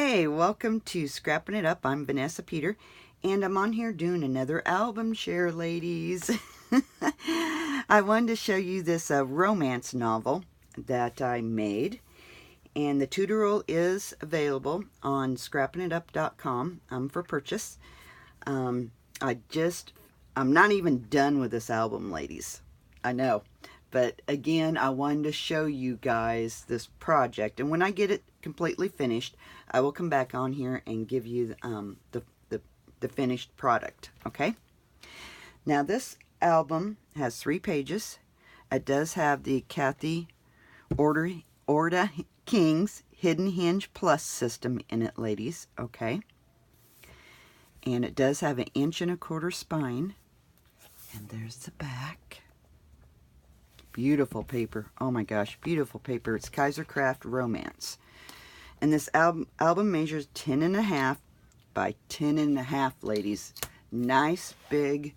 Hey, welcome to Scrappin' It Up. I'm Vanessa Peter, and I'm on here doing another album share, ladies. I wanted to show you this romance novel that I made, and the tutorial is available on scrappinitup.com for purchase. I'm not even done with this album, ladies. I know. But again, I wanted to show you guys this project, and when I get it completely finished, I will come back on here and give you the finished product. Okay. Now this album has 3 pages. It does have the Kathy Orta King's Hidden Hinge Plus system in it, ladies. Okay. And it does have an 1¼ inch spine. And there's the back. Beautiful paper. Oh my gosh, beautiful paper. It's Kaisercraft Romance. And this album measures 10.5 by 10.5, ladies. Nice big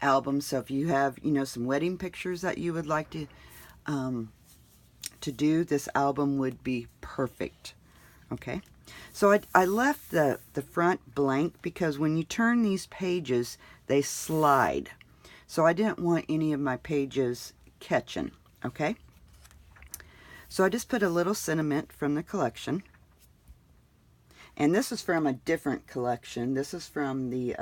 album. So if you have, some wedding pictures that you would like to do, this album would be perfect. Okay. So I left the front blank because when you turn these pages, they slide. So I didn't want any of my pages catching. Okay. So I just put a little sentiment from the collection. And this is from a different collection. This is from the,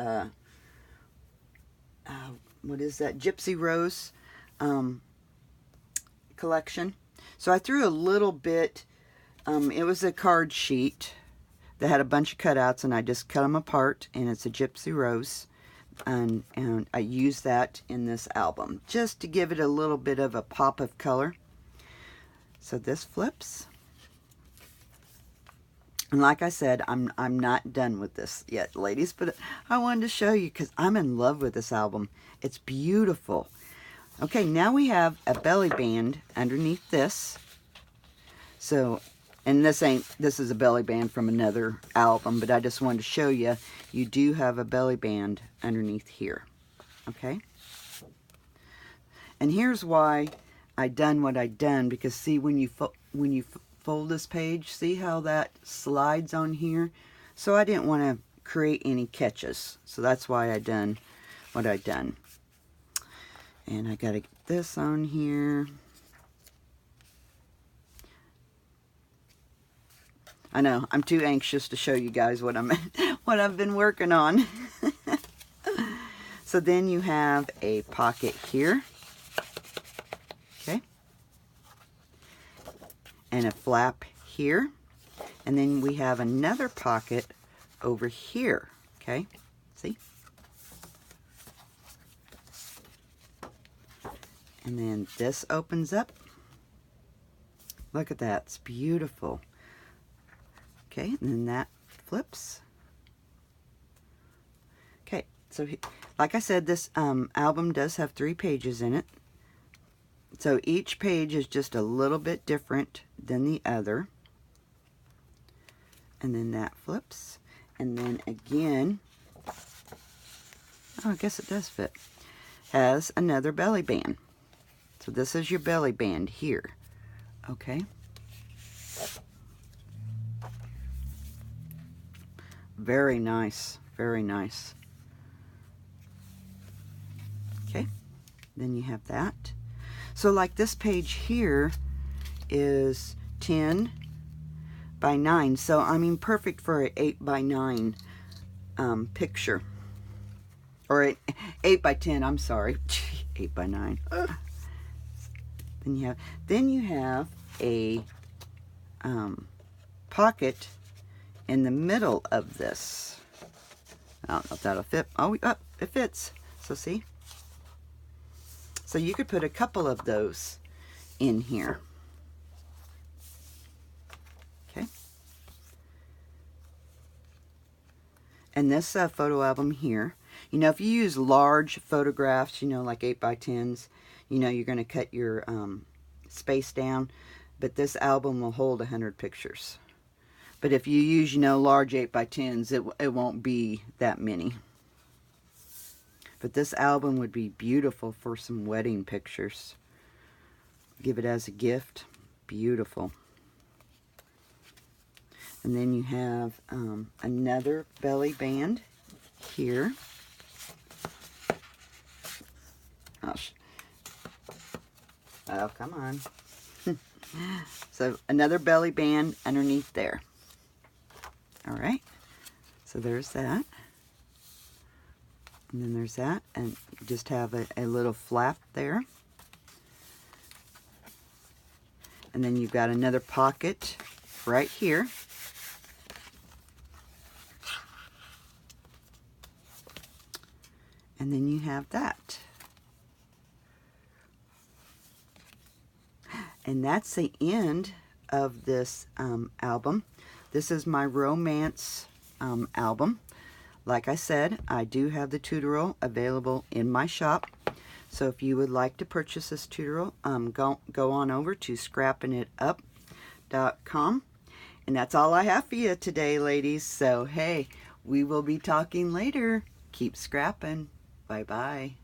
what is that? Gypsy Rose collection. So I threw a little bit, it was a card sheet that had a bunch of cutouts, and I just cut them apart, and it's a Gypsy Rose. And I used that in this album, just to give it a little bit of a pop of color. So this flips. And like I said, I'm not done with this yet, ladies, but I wanted to show you because I'm in love with this album. It's beautiful. Okay, now we have a belly band underneath this. So, and this is a belly band from another album, but I just wanted to show you, you do have a belly band underneath here. Okay? And here's why I done what I done, because see, when you fold this page, see how that slides on here? So I didn't want to create any catches. So that's why I done what I done. And I got to get this on here. I know, I'm too anxious to show you guys what I've been working on. So then you have a pocket here. Okay. And a flap here, and then we have another pocket over here. Okay, see? And then this opens up. Look at that, it's beautiful. Okay, and then that flips. Okay, so like I said, this album does have 3 pages in it. So each page is just a little bit different than the other. And then that flips. And then again, oh, I guess it does fit. Has another belly band. So this is your belly band here. Okay. Very nice. Very nice. Okay. Then you have that. So like this page here is 10 by 9. So I mean perfect for an 8 by 9 picture. Or 8 by 10, I'm sorry. 8 by 9. Then you have a pocket in the middle of this. I don't know if that'll fit. Oh, it fits. So see? So you could put a couple of those in here. Okay. And this photo album here, if you use large photographs, like 8 by 10s, you're going to cut your space down. But this album will hold 100 pictures. But if you use, large 8 by 10s, it won't be that many. But this album would be beautiful for some wedding pictures. Give it as a gift. Beautiful. And then you have another belly band here. Oh, come on. So another belly band underneath there. All right. So there's that. And then there's that. And you just have a little flap there. And then you've got another pocket right here. And then you have that. And that's the end of this album. This is my romance album. Like I said, I do have the tutorial available in my shop. So if you would like to purchase this tutorial, go on over to scrappinitup.com. And that's all I have for you today, ladies. So hey, we will be talking later. Keep scrapping. Bye-bye.